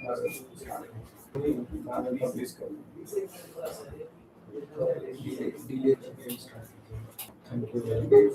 Thank you very much.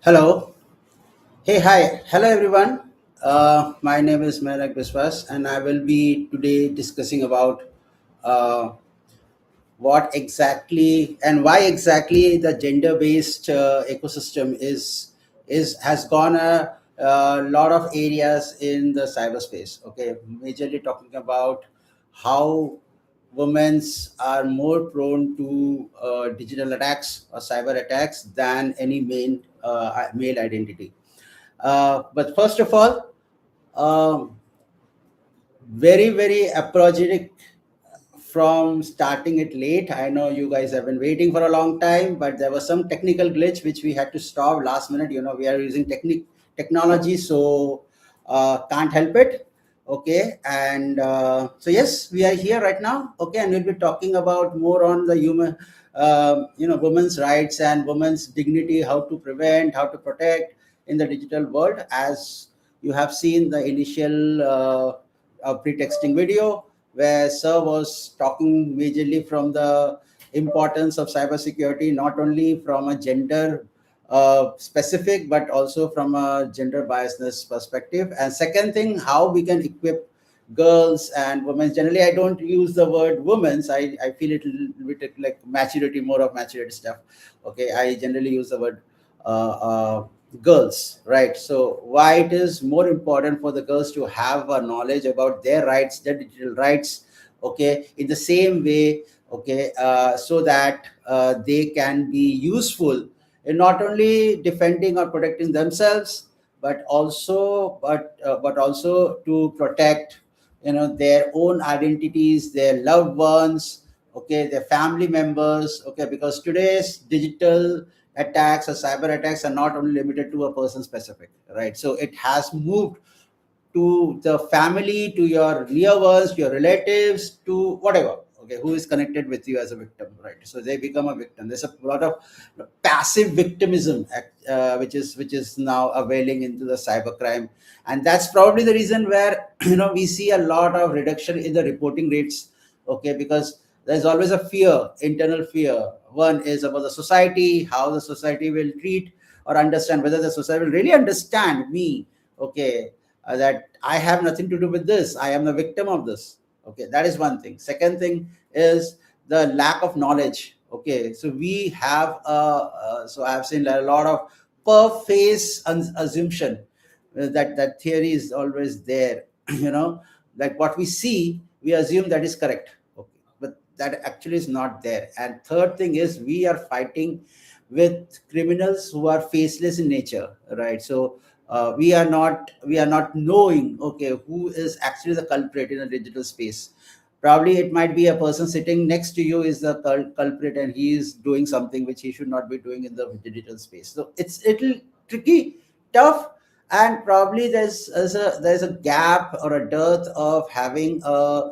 Hello. Hey, hi. Hello, everyone. My name is Merak Biswas, and I will be today discussing about uh, what exactly and why exactly the gender-based ecosystem is has gone a lot of areas in the cyberspace. Okay, majorly talking about how women's are more prone to digital attacks or cyber attacks than any male identity. But first of all, um, very apologetic from starting it late. I know you guys have been waiting for a long time, but there was some technical glitch which we had to stop last minute. We are using technology, so can't help it. Okay, and so yes, we are here right now. Okay, and we'll be talking about more on the women's rights and women's dignity, how to prevent, how to protect in the digital world. As you have seen the initial pre-texting video where Sir was talking majorly from the importance of cybersecurity, not only from a gender specific, but also from a gender biasness perspective. And second thing, how we can equip girls and women. Generally, I don't use the word women's. I feel it a little bit like maturity, more of maturity stuff. Okay, I generally use the word girls, right? So why it is more important for the girls to have a knowledge about their rights, their digital rights, okay, in the same way, okay, so that they can be useful in not only defending or protecting themselves, but also to protect their own identities, their loved ones, okay, their family members, okay, because today's digital attacks or cyber attacks are not only limited to a person specific, right? So it has moved to the family, to your near ones, your relatives, to whatever, okay, who is connected with you as a victim, right? So they become a victim. There's a lot of passive victimism, which is now availing into the cybercrime, and that's probably the reason where we see a lot of reduction in the reporting rates, okay, because there's always a fear, internal fear. One is about the society, how the society will treat or understand, whether the society will really understand me, okay, that I have nothing to do with this. I am the victim of this. Okay, that is one thing. Second thing is the lack of knowledge. Okay, so we have so I have seen a lot of per face assumption. That theory is always there. Like what we see, we assume that is correct. Okay, but that actually is not there. And third thing is we are fighting with criminals who are faceless in nature, right? So we are not knowing, okay, who is actually the culprit in a digital space. Probably it might be a person sitting next to you is the culprit, and he is doing something which he should not be doing in the digital space. So it's a little tricky, tough, and probably there's a gap or a dearth of having a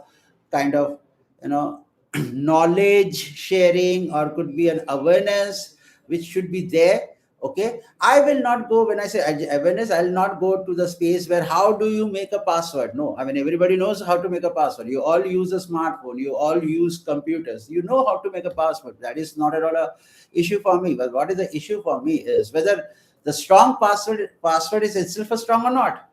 kind of you know knowledge sharing, or could be an awareness which should be there. Okay, I will not go, when I say awareness, I'll not go to the space where how do you make a password. No, I mean, everybody knows how to make a password. You all use a smartphone, you all use computers, you know how to make a password. That is not at all a issue for me. But what is the issue for me is whether the strong password is itself a strong or not.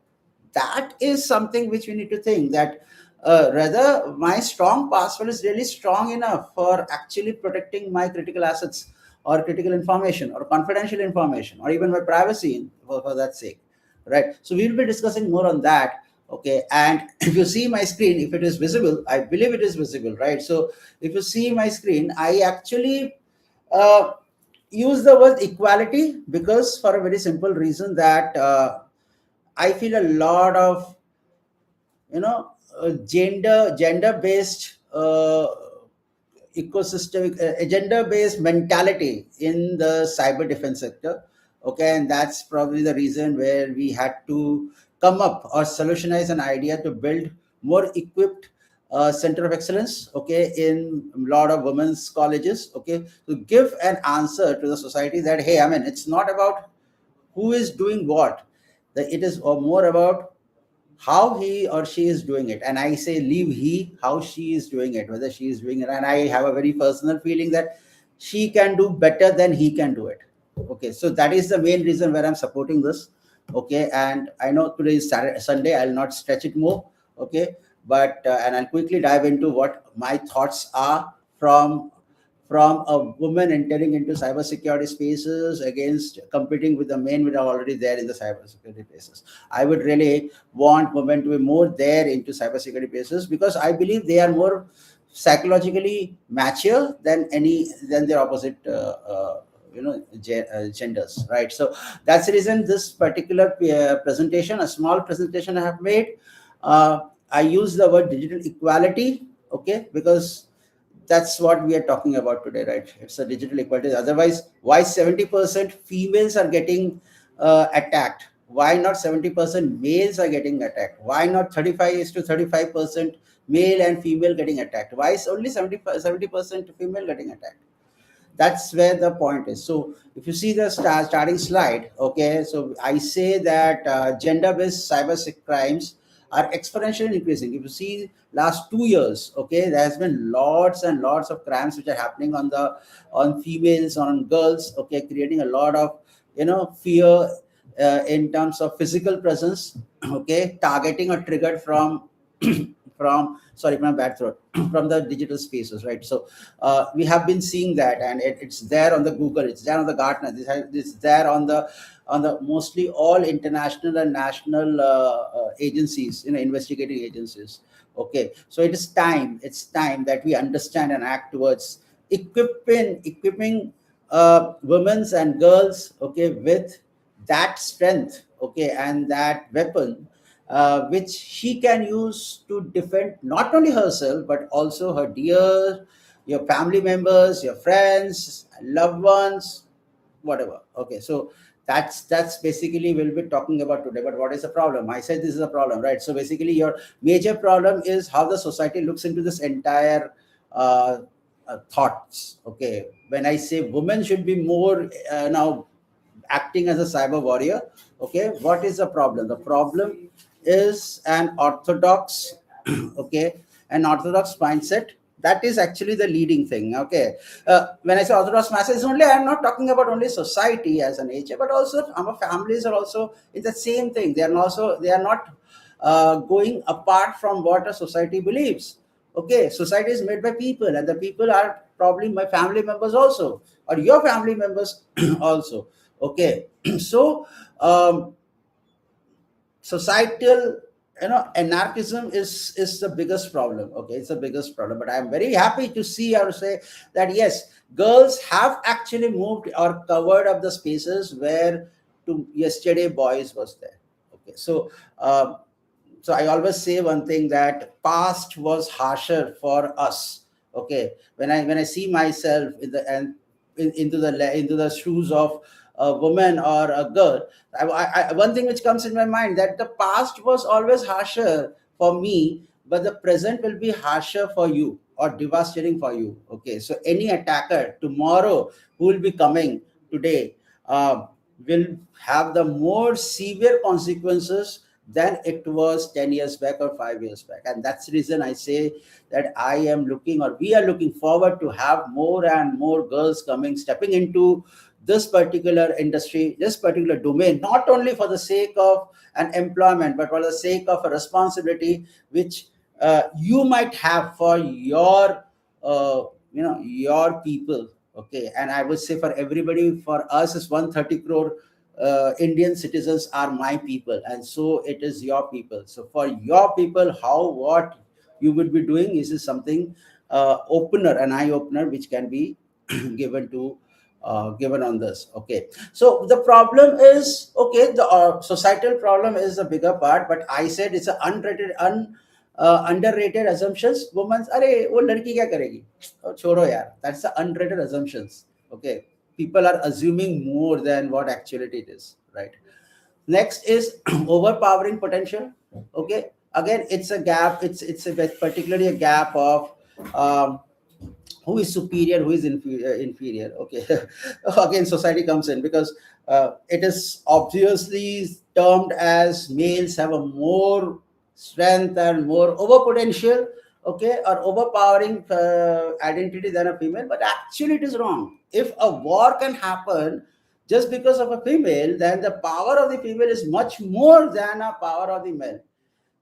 That is something which we need to think, that rather my strong password is really strong enough for actually protecting my critical assets or critical information or confidential information or even my privacy, for that sake, right? So we'll be discussing more on that. Okay, and if you see my screen, if it is visible, I believe it is visible, right? So if you see my screen, I actually uh, use the word equality because for a very simple reason that I feel a lot of gender based ecosystem, gender based mentality in the cyber defense sector. Okay, and that's probably the reason where we had to come up or solutionize an idea to build more equipped center of excellence, okay, in a lot of women's colleges, okay, to give an answer to the society that, hey, I mean, it's not about who is doing what, that it is more about how he or she is doing it. And I say leave he, how she is doing it, whether she is doing it. And I have a very personal feeling that she can do better than he can do it. Okay, so that is the main reason where I'm supporting this. Okay, and I know today is Saturday, Sunday. I'll not stretch it more. Okay, but and I'll quickly dive into what my thoughts are from a woman entering into cybersecurity spaces against competing with the men which are already there in the cybersecurity spaces. I would really want women to be more there into cybersecurity spaces because I believe they are more psychologically mature than their opposite genders, right? So that's the reason this particular presentation, a small presentation I have made, uh, I use the word digital equality, okay, because that's what we are talking about today, right? It's a digital equality. Otherwise, why 70% females are getting attacked? Why not 70% males are getting attacked? Why not 35 is to 35% male and female getting attacked? Why is only 70% female getting attacked? That's where the point is. So if you see the starting slide, okay, so I say that gender-based cyber crimes are exponentially increasing. If you see last 2 years, okay, there has been lots and lots of crimes which are happening on females, on girls, okay, creating a lot of fear in terms of physical presence, okay, targeting or triggered from from, sorry, my bad throat, from the digital spaces, right? So we have been seeing that, and it's there on the Google, it's there on the Gartner, this there on the mostly all international and national agencies, investigating agencies. Okay, so it's time that we understand and act towards equipping women's and girls, okay, with that strength, okay, and that weapon which she can use to defend not only herself but also her dear, your family members, your friends, loved ones, whatever. Okay, so that's basically we'll be talking about today. But what is the problem? I said this is a problem, right? So basically, your major problem is how the society looks into this entire uh, thoughts. Okay, when I say women should be more now acting as a cyber warrior, okay, what is the problem? The problem is an orthodox okay, an orthodox mindset. That is actually the leading thing. Okay, when I say orthodox mindset, it's only, I'm not talking about only society as a nature, but also our families are also in the same thing. They are not going apart from what a society believes. Okay, society is made by people, and the people are probably my family members also, or your family members also. Okay, so societal anarchism is the biggest problem. Okay, it's the biggest problem, but I'm very happy to see or say that yes, girls have actually moved or covered up the spaces where to yesterday boys was there. Okay, so so I always say one thing, that past was harsher for us. Okay, when I see myself in the and into the shoes of a woman or a girl, one thing which comes in my mind, that the past was always harsher for me, but the present will be harsher for you or devastating for you. Okay, so any attacker tomorrow who will be coming today will have the more severe consequences than it was 10 years back or 5 years back. And that's the reason I say that I am looking, or we are looking forward to have more and more girls coming, stepping into this particular industry, this particular domain, not only for the sake of an employment, but for the sake of a responsibility which you might have for your, your people. Okay, and I would say for everybody, for us, is 130 crore Indian citizens are my people, and so it is your people. So for your people, how what you would be doing is something opener, an eye opener, which can be given to given on this. Okay, so the problem is, okay, the societal problem is the bigger part, but I said it's an underrated assumptions. Women's, अरे वो लड़की क्या करेगी, छोड़ो यार, that's the underrated assumptions. Okay, people are assuming more than what actuality it is, right? Next is overpowering potential. Okay, again, it's a gap, particularly a gap of um, who is superior, who is inferior. Okay, again society comes in because it is obviously termed as males have a more strength and more over potential, okay, or overpowering identity than a female. But actually it is wrong. If a war can happen just because of a female, then the power of the female is much more than a power of the male,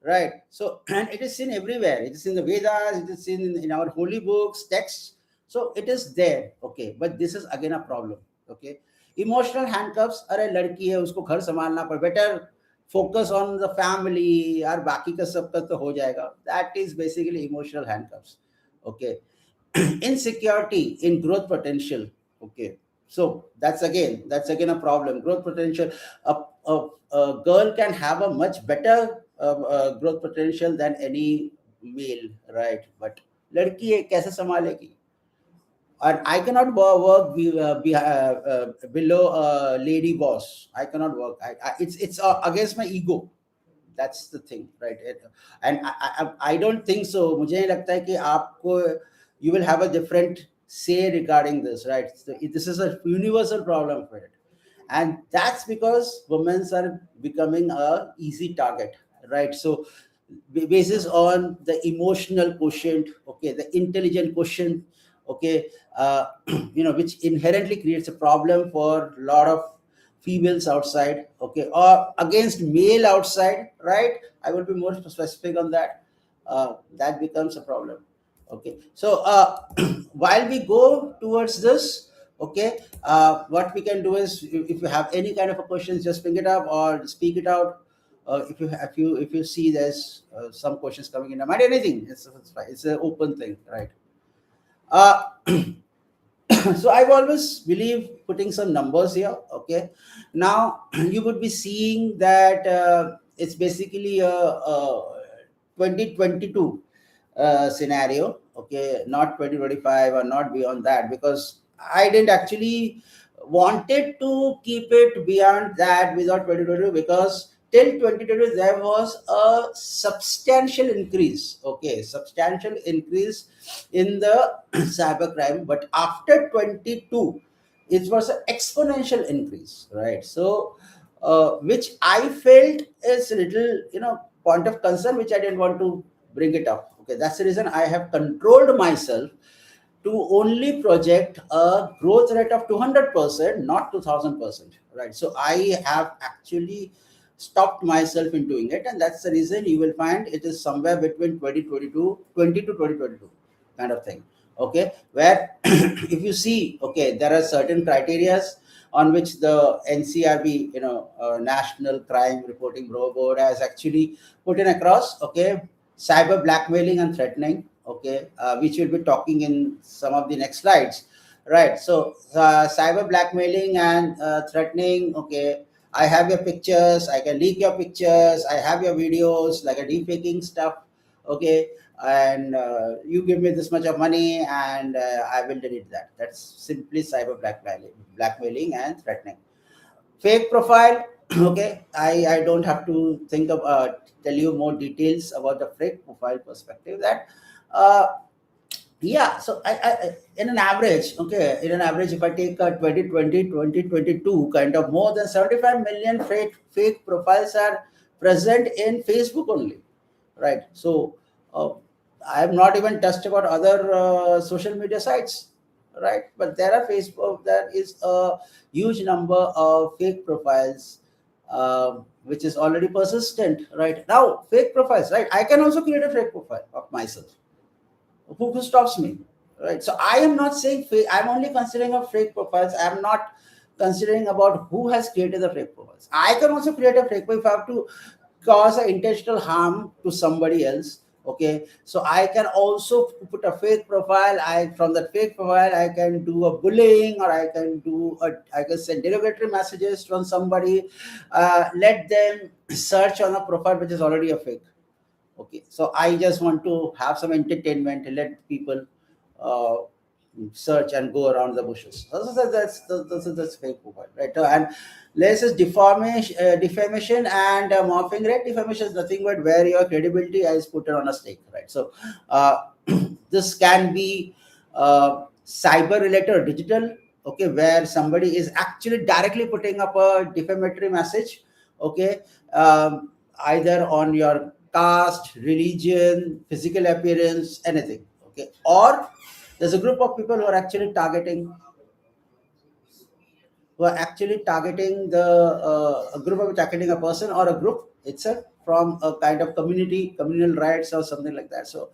right? So and it is seen everywhere. It is in the Vedas, it is seen in our holy books, texts. So it is there, okay. But this is again a problem, okay. Emotional handcuffs, अरे लड़की है उसको घर संभालना पर better focus on the family, यार बाकी का सब का तो हो जाएगा. That is basically emotional handcuffs, okay. Insecurity in growth potential, okay. So that's again a problem. Growth potential, a girl can have a much better growth potential than any male, right? But लड़की है कैसे संभालेगी? And I cannot work below a lady boss. I cannot work. It's against my ego. That's the thing, right? And I don't think so. मुझे नहीं लगता है कि आपको you will have a different say regarding this, right? So this is a universal problem for it, and that's because women are becoming a easy target, right? So basis on the emotional quotient, okay, the intelligent quotient, okay, which inherently creates a problem for a lot of females outside, okay, or against male outside, right? I will be more specific on that. That becomes a problem, okay. So while we go towards this, okay, what we can do is, if you have any kind of a questions, just bring it up or speak it out. If you see there's some questions coming in your mind, anything, it's fine. It's an open thing, right? uh, so I've always believe putting some numbers here, okay. Now you would be seeing that it's basically a 2022 scenario, okay, not 2025 or not beyond that, because I didn't actually wanted to keep it beyond that without 2022, because till 2022 there was a substantial increase, okay, substantial increase in the cybercrime. But after 22 it was an exponential increase, right? So which I felt is a little, point of concern, which I didn't want to bring it up, okay. That's the reason I have controlled myself to only project a growth rate of 200%, not 2000%, right? So I have actually stopped myself in doing it, and that's the reason you will find it is somewhere between 2022 20 to 2022 kind of thing, okay. Where if you see, okay, there are certain criterias on which the NCRB, National Crime Reporting Bureau Board, has actually put in across, okay. Cyber blackmailing and threatening, okay, which we'll be talking in some of the next slides, right? So cyber blackmailing and threatening, okay. I have your pictures, I can leak your pictures, I have your videos, like a deepfaking stuff, okay. And you give me this much of money and I will delete that. That's simply cyber blackmailing and threatening. Fake profile, okay. I don't have to think of tell you more details about the fake profile perspective. That uh, yeah, so in an average, okay, in an average, if I take 2020 2022, kind of more than 75 million fake profiles are present in Facebook only, right? So uh, I have not even touched about other social media sites, right? But there are Facebook, there is a huge number of fake profiles, which is already persistent, right? Now fake profiles, right? I can also create a fake profile of myself. Who stops me, right? So I am not saying fake, I'm only considering of fake profiles. I'm not considering about who has created the fake profiles. I can also create a fake profile if I have to cause an intentional harm to somebody else, okay. So I can also put a fake profile. I From that fake profile I can do a bullying, or I can send derogatory messages from somebody, let them search on a profile which is already a fake, okay. So I just want to have some entertainment and let people uh, search and go around the bushes. That's fake profile, right? And let's just defamation and morphing rate. Defamation is nothing but where your credibility is put on a stake, right? So this can be cyber related or digital, okay, where somebody is actually directly putting up a defamatory message, okay, either on your caste, religion, physical appearance, anything, okay. Or there's a group of people who are actually targeting who are actually targeting a group of targeting a person or a group itself from a kind of communal rights or something like that. So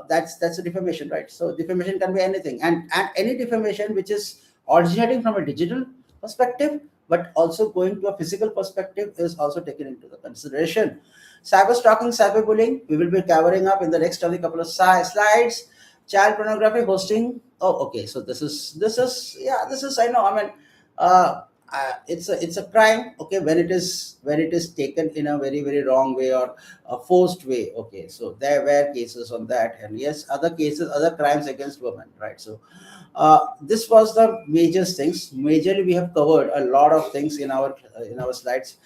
that's a defamation, right? So defamation can be anything, and any defamation which is originating from a digital perspective but also going to a physical perspective is also taken into the consideration. Cyber stalking, cyberbullying, we will be covering up in the next only couple of slides. Child pornography, hosting. Oh, okay. So this is yeah. This is, I know. I mean, it's a crime. Okay, when it is taken in a very very wrong way or a forced way. Okay, so there were cases on that, and yes, other cases, other crimes against women. Right. So this was the major things. Majorly, we have covered a lot of things in our slides.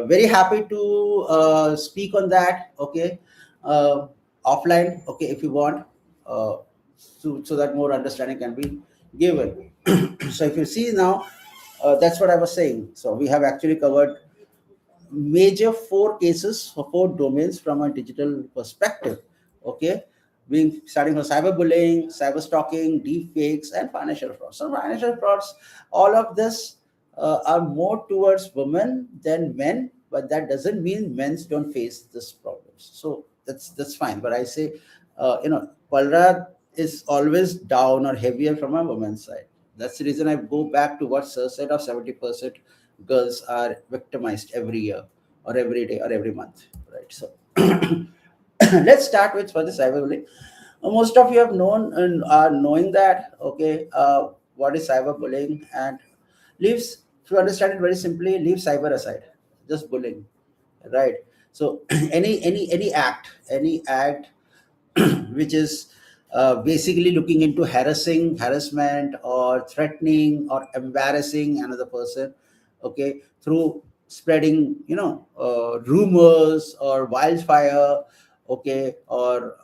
Very happy to speak on that. Okay, uh, offline. Okay, if you want, so that more understanding can be given. So if you see now, that's what I was saying. So we have actually covered major four cases or four domains from a digital perspective. Okay, being starting from cyberbullying, cyber stalking, deep fakes, and financial fraud. So financial frauds, all of this are more towards women than men, but that doesn't mean men don't face this problems. So that's fine. But I say, Palra is always down or heavier from a woman's side. That's the reason I go back to what Sir said of 70% girls are victimized every year or every day or every month, right? So let's start with for the cyberbullying. Most of you have known and are knowing that, okay, what is cyberbullying, and leaves, if you understand it very simply, leave cyber aside, just bullying, right? So any act which is basically looking into harassment or threatening or embarrassing another person, okay, through spreading, rumors or wildfire, okay, or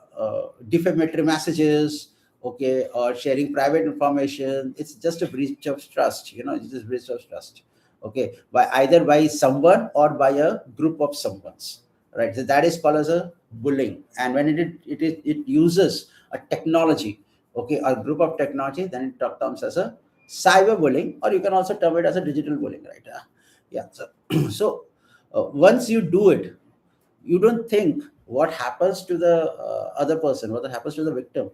defamatory messages, okay, or sharing private information. It's just a breach of trust, it's just breach of trust, okay, by either by someone or by a group of someone's, right? So that is called as a bullying. And when it uses a technology, okay, a group of technology, then it comes as a cyber bullying, or you can also term it as a digital bullying, right? Yeah. So so once you do it, you don't think what happens to the other person, what happens to the victim.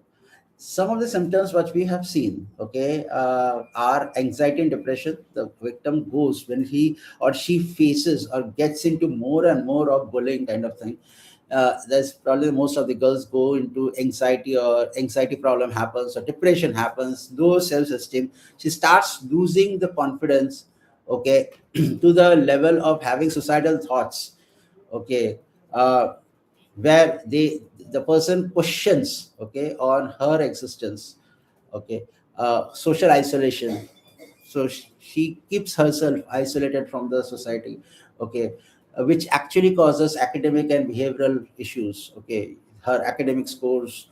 Some of the symptoms which we have seen, okay, are anxiety and depression. The victim goes when he or she faces or gets into more and more of bullying kind of thing. There's probably most of the girls go into anxiety, or anxiety problem happens, or depression happens, low self-esteem. She starts losing the confidence, okay, to the level of having suicidal thoughts, okay, uh, where the person questions, okay, on her existence, okay, social isolation. So she keeps herself isolated from the society, okay, which actually causes academic and behavioral issues, okay. Her academic scores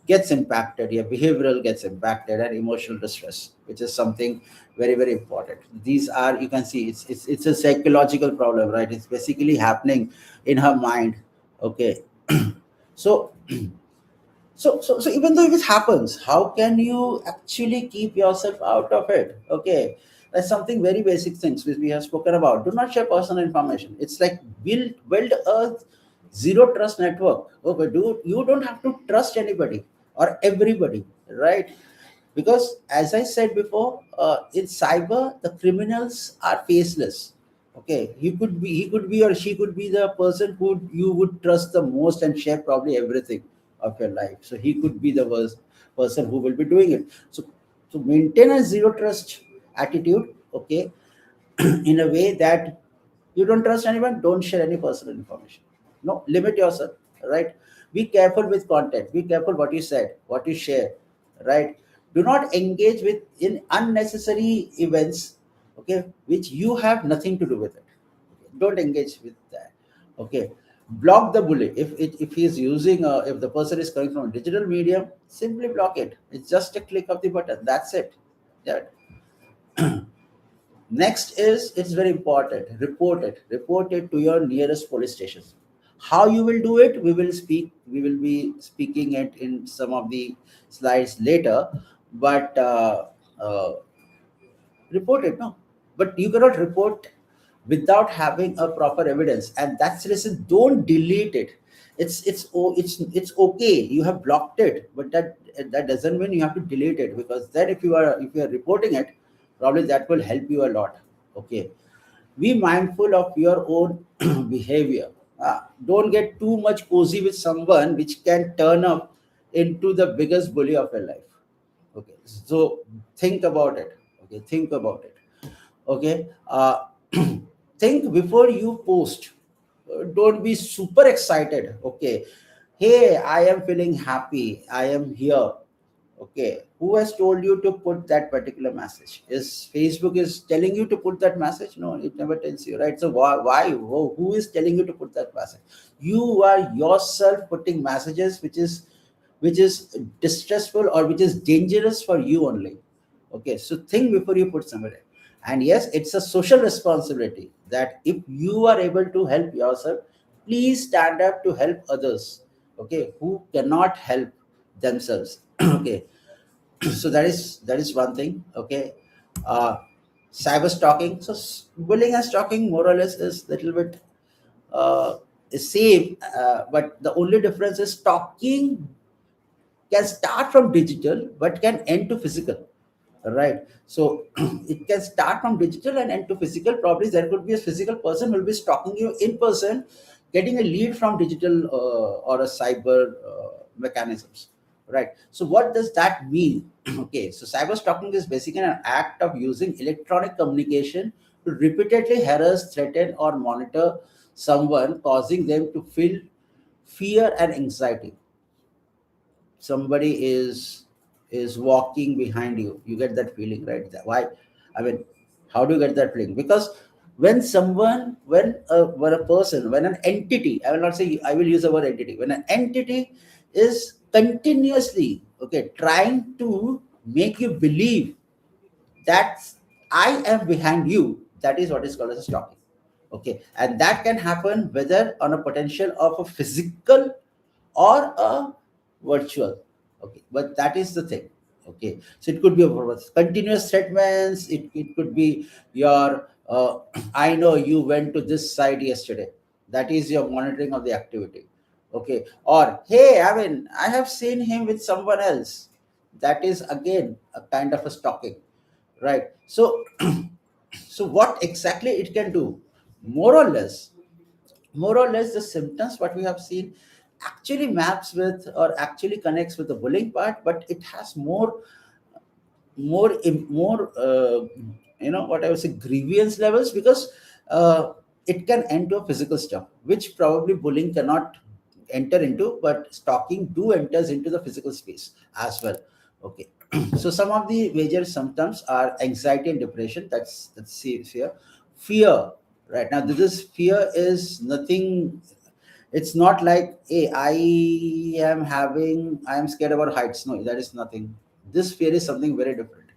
gets impacted, yeah, behavioral gets impacted, and emotional distress, which is something very very important. These are, you can see, it's a psychological problem, right? It's basically happening in her mind, okay. So so even though if it happens, how can you actually keep yourself out of it? Okay, that's something very basic things which we have spoken about. Do not share personal information. It's like build a zero trust network. Okay, you don't have to trust anybody or everybody, right? Because as I said before, in cyber, the criminals are faceless. Okay, he could be or she could be the person who you would trust the most and share probably everything of your life. So he could be the worst person who will be doing it. So maintain a zero trust attitude, okay, in a way that you don't trust anyone, don't share any personal information. No, limit yourself, right? Be careful with content, be careful what you said, what you share, right? Do not engage with in unnecessary events, okay, which you have nothing to do with it. Don't engage with that, okay. Block the bully. If he is using if the person is coming from a digital medium, simply block it. It's just a click of the button, that's it. Yeah. Next is, it's very important. Report it to your nearest police stations. How you will do it? We will be speaking it in some of the slides later. But report it. No. but you cannot report without having a proper evidence, and that's listen, don't delete it. It's okay, you have blocked it, but that doesn't mean you have to delete it, because then if you are reporting it, probably that will help you a lot. Okay, be mindful of your own behavior. Don't get too much cozy with someone which can turn up into the biggest bully of your life. Okay, so think about it. Okay, think about it. Okay, think before you post. Don't be super excited. Okay, hey, I am feeling happy, I am here. Okay, who has told you to put that particular message? Is Facebook is telling you to put that message? No, it never tells you, right? So why who is telling you to put that message? You are yourself putting messages which is distressful or which is dangerous for you only. Okay, so think before you put somebody. And yes, it's a social responsibility that if you are able to help yourself, please stand up to help others. Okay, who cannot help themselves. Okay, so that is one thing. Okay, uh, cyber stalking. So bullying and stalking more or less is little bit uh, same, but the only difference is stalking can start from digital but can end to physical, right? So it can start from digital and end to physical. Probably there could be a physical person who will be stalking you in person, getting a lead from digital or a cyber mechanisms, right? So what does that mean? Okay, so cyber stalking is basically an act of using electronic communication to repeatedly harass, threaten, or monitor someone, causing them to feel fear and anxiety. Somebody is walking behind you, you get that feeling, right? Why? I mean, how do you get that feeling? Because when a person, when an entity, I will not say, I will use the word entity, when an entity is continuously, okay, trying to make you believe that I am behind you, that is what is called as stalking. Okay, and that can happen whether on a potential of a physical or a virtual. Okay, but that is the thing. Okay, so it could be a continuous statements. It could be your I know you went to this site yesterday. That is your monitoring of the activity. Okay, or hey, I mean, I have seen him with someone else. That is again a kind of a stalking, right? So so what exactly it can do, more or less, the symptoms what we have seen actually maps with or actually connects with the bullying part, but it has more what I would say grievance levels, because uh, it can end to a physical stuff which probably bullying cannot enter into, but stalking do enters into the physical space as well. Okay, so some of the major symptoms are anxiety and depression. That's fear. Right now, this fear is nothing. It's not like, hey, I am scared about heights. No, that is nothing. This fear is something very different.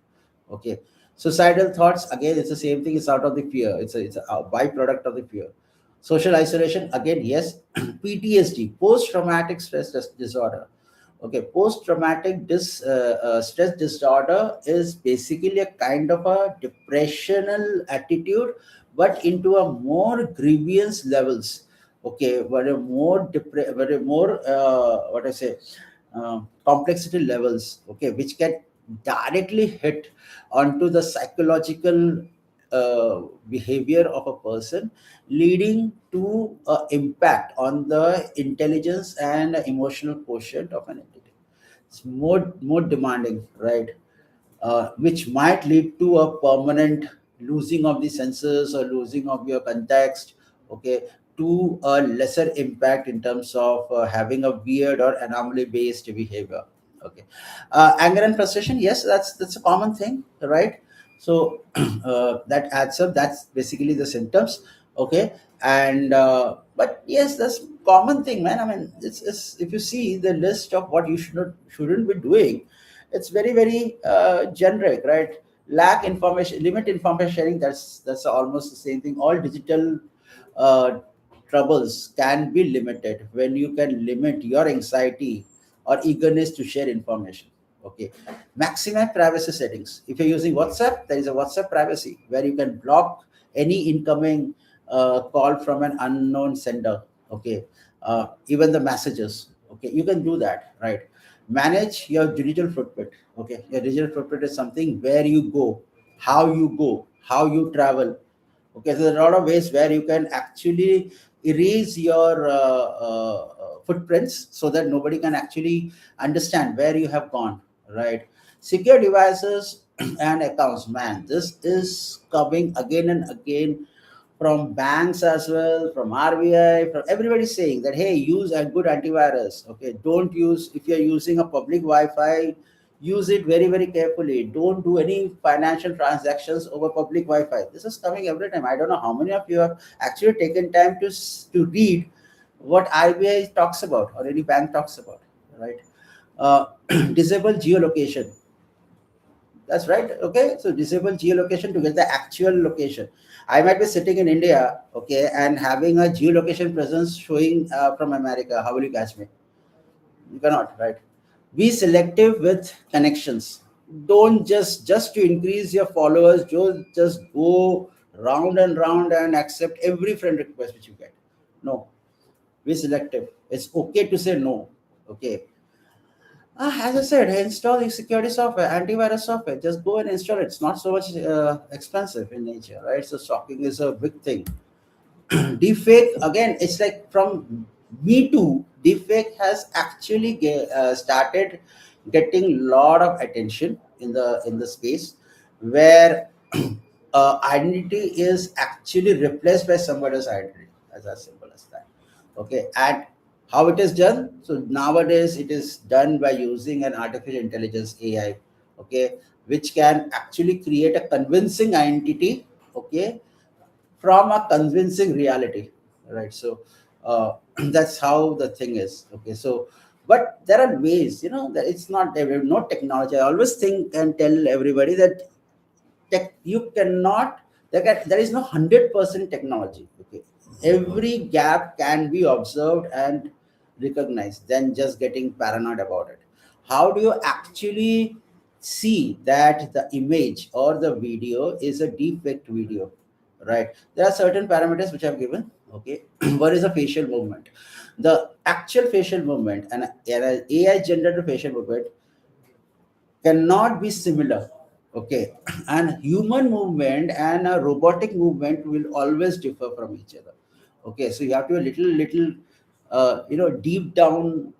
Okay, suicidal thoughts, again, it's the same thing. It's out of the fear. It's a byproduct of the fear. Social isolation, again, yes. PTSD, post traumatic disorder. Okay, post traumatic stress disorder is basically a kind of a depressional attitude, but into a more grievance levels. Okay, very more what I say complexity levels. Okay, which can directly hit onto the psychological behavior of a person, leading to impact on the intelligence and emotional quotient of an entity. It's more demanding, right? Which might lead to a permanent losing of the senses or losing of your context. Okay, to a lesser impact in terms of having a weird or anomaly based behavior. Okay, anger and frustration, yes, that's a common thing, right? So that adds up. That's basically the symptoms. Okay, and but yes, that's common thing, man. I mean, it's if you see the list of what you shouldn't be doing, it's very generic, right? Lack information, limit information sharing, that's almost the same thing. All digital uh, troubles can be limited when you can limit your anxiety or eagerness to share information. Okay, maximize privacy settings. If you're using WhatsApp, there is a WhatsApp privacy where you can block any incoming call from an unknown sender. Okay, even the messages. Okay, you can do that, right? Manage your digital footprint. Okay, your digital footprint is something where you go, how you travel. Okay, so there are a lot of ways where you can actually erase your footprints so that nobody can actually understand where you have gone, right? Secure devices and accounts, man, this is coming again and again from banks as well, from RBI, from everybody saying that, hey, use a good antivirus. Okay, don't use, if you're using a public Wi-Fi, use it very, very carefully. Don't do any financial transactions over public Wi-Fi. This is coming every time. I don't know how many of you have actually taken time to read what RBI talks about or any bank talks about, right? Uh, Disable geolocation. That's right. Okay. So disable geolocation to get the actual location. I might be sitting in India, okay, and having a geolocation presence showing from America. How will you catch me? You cannot, right? Be selective with connections. Don't just to increase your followers, just go round and round and accept every friend request which you get. No, be selective. It's okay to say no. Okay, as I said, install the security software, antivirus software. Just go and install it. It's not so much expensive in nature, right? So stalking is a big thing. Deepfake, again, it's like from Me Too. Deepfake has actually started getting lot of attention in the space where identity is actually replaced by somebody's identity. As simple as that. Okay, and how it is done? So nowadays it is done by using an artificial intelligence AI. Okay, which can actually create a convincing identity. Okay, from a convincing reality, right? So that's how the thing is. Okay, so but there are ways, that it's not no technology. I always think and tell everybody that you cannot, there is no 100% technology. Okay, every gap can be observed and recognized, then just getting paranoid about it. How do you actually see that the image or the video is a deepfake video, right? There are certain parameters which I've given. Okay, what is a facial movement? The actual facial movement and an AI generated facial movement cannot be similar. Okay, and human movement and a robotic movement will always differ from each other. Okay, so you have to a little deep down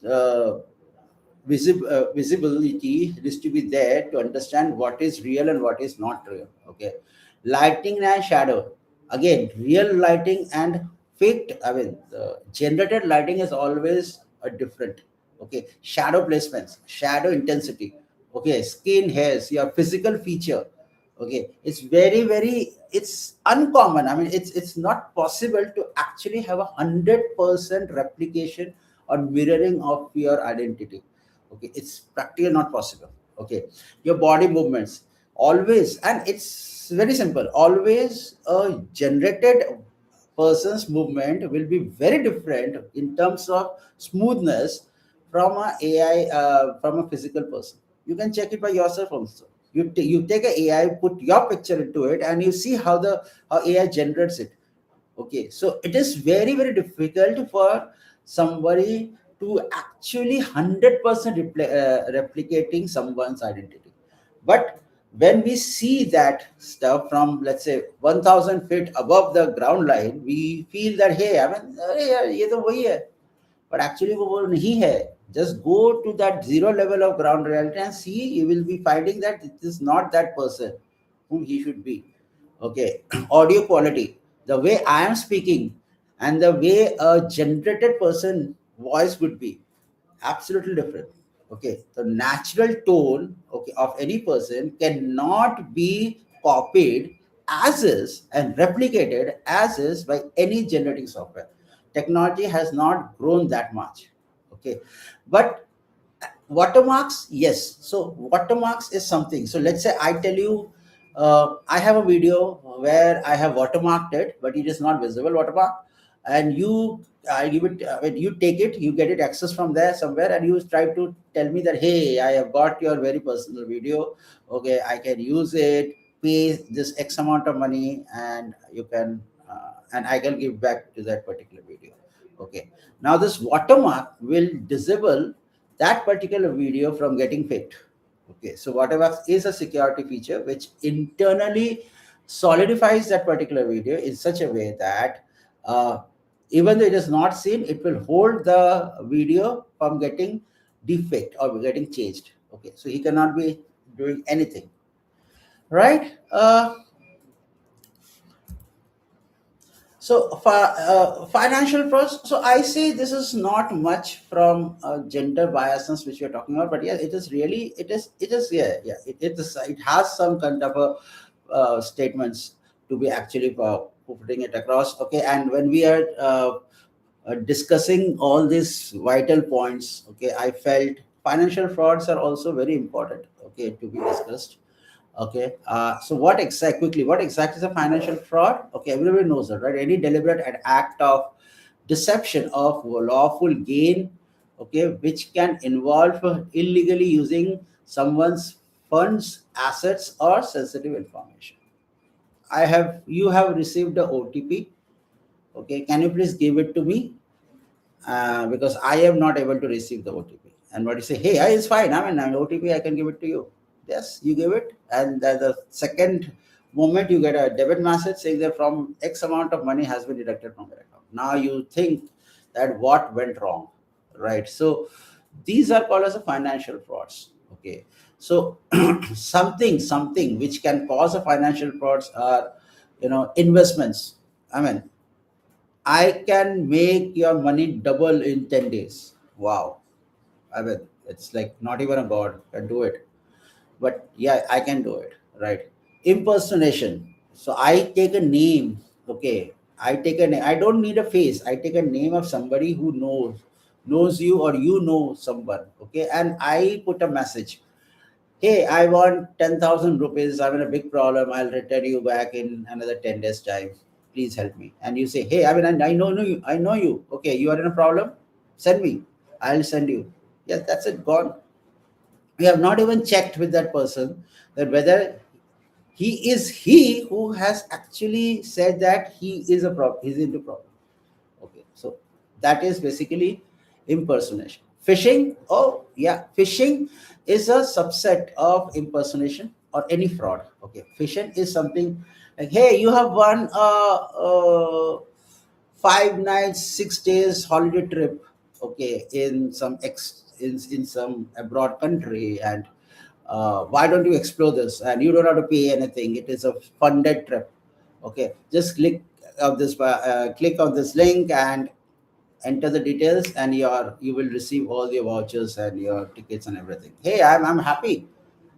uh, visibility is to be there to understand what is real and what is not real. Okay, lighting and shadow, again, real lighting and faked, I mean, the generated lighting is always a different. Okay, shadow placements, shadow intensity. Okay, skin, hairs, your physical feature. Okay, it's very, very, it's uncommon. I mean, it's not possible to actually have 100% replication or mirroring of your identity. Okay, it's practically not possible. Okay, your body movements always, and it's very simple, always a generated person's movement will be very different in terms of smoothness from a AI, from a physical person. You can check it by yourself also. You take a AI, put your picture into it, and you see how AI generates it. Okay, so it is very, very difficult for somebody to actually 100% replicating someone's identity. But when we see that stuff from, let's say, 1000 feet above the ground line, we feel that, hey, I mean, अरे यार, ये तो वही है. But actually वो नहीं है. Just go to that zero level of ground reality and see, you will be finding that it is not that person whom he should be. Okay, audio quality, the way I am speaking and the way a generated person voice would be absolutely different. Okay, the natural tone, okay, of any person cannot be copied as is and replicated as is by any generating software. Technology has not grown that much. Okay, but watermarks, yes. So watermarks is something. So let's say I tell you, I have a video where I have watermarked it, but it is not visible watermark, and you I give it, when you take it, you get it access from there somewhere, and you try to tell me that, hey, I have got your very personal video. Okay, I can use it, pay this X amount of money, and you can, and I can give back to that particular video. Okay, now this watermark will disable that particular video from getting faked. Okay, so whatever is a security feature which internally solidifies that particular video in such a way that, even though it is not seen, it will hold the video from getting defect or getting changed. Okay, so he cannot be doing anything, right? So financial pros. So I say this is not much from gender biasness which we are talking about, but yeah, it is really, it is yeah, yeah, it has some kind of a statements to be actually putting it across. Okay, and when we are discussing all these vital points, okay, I felt financial frauds are also very important, okay, to be discussed. Okay, so what exactly is a financial fraud? Okay, everybody knows that, right? Any deliberate act of deception of lawful gain, okay, which can involve illegally using someone's funds, assets, or sensitive information. You have received the OTP. Okay, can you please give it to me? Because I am not able to receive the OTP. And what you say, hey, it's fine. I mean, OTP, I can give it to you. Yes, you give it, and the second moment you get a debit message saying that from X amount of money has been deducted from your account. Now you think that what went wrong, right? So these are called as a financial frauds. Okay, so something which can cause a financial frauds are, investments. I mean, I can make your money double in 10 days. Wow. I mean, it's like not even a god can do it. But yeah, I can do it. Right. Impersonation. So I take a name. Okay. I take a name. I don't need a face. I take a name of somebody who knows you, or you know someone. Okay. And I put a message. Hey, I want 10,000 rupees. I'm in a big problem. I'll return you back in another 10 days' time. Please help me. And you say, hey, I mean, I know you. I know you. Okay, you are in a problem. Send me. I'll send you. Yes, that's it. Gone. We have not even checked with that person that whether he who has actually said that he is a problem. He's into problem. Okay, so that is basically impersonation. Phishing, oh yeah, phishing is a subset of impersonation or any fraud. Okay, phishing is something like, hey, you have won a 5 nights, 6 days holiday trip. Okay, in in some abroad country, and why don't you explore this? And you don't have to pay anything. It is a funded trip. Okay, just click on this link and enter the details, and you will receive all your vouchers and your tickets and everything. Hey, I'm happy.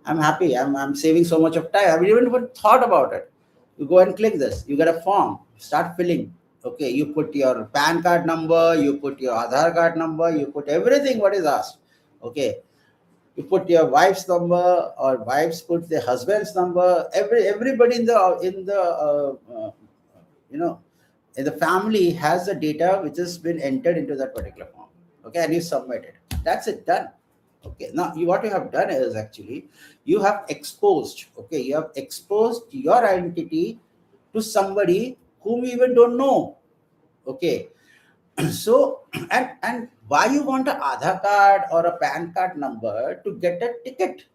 I'm saving so much of time. I haven't even thought about it. You go and click this. You get a form. Start filling. Okay, you put your PAN card number. You put your Aadhaar card number. You put everything what is asked. Okay, you put your wife's number, or wives put their husband's number. Everybody uh, you know in the family has the data which has been entered into that particular form. Okay, and you submit it. That's it, done. Okay, now what you have done is actually you have exposed. Okay, you have exposed your identity to somebody whom you even don't know. Okay, so and why you want an Aadhaar card or a PAN card number to get a ticket?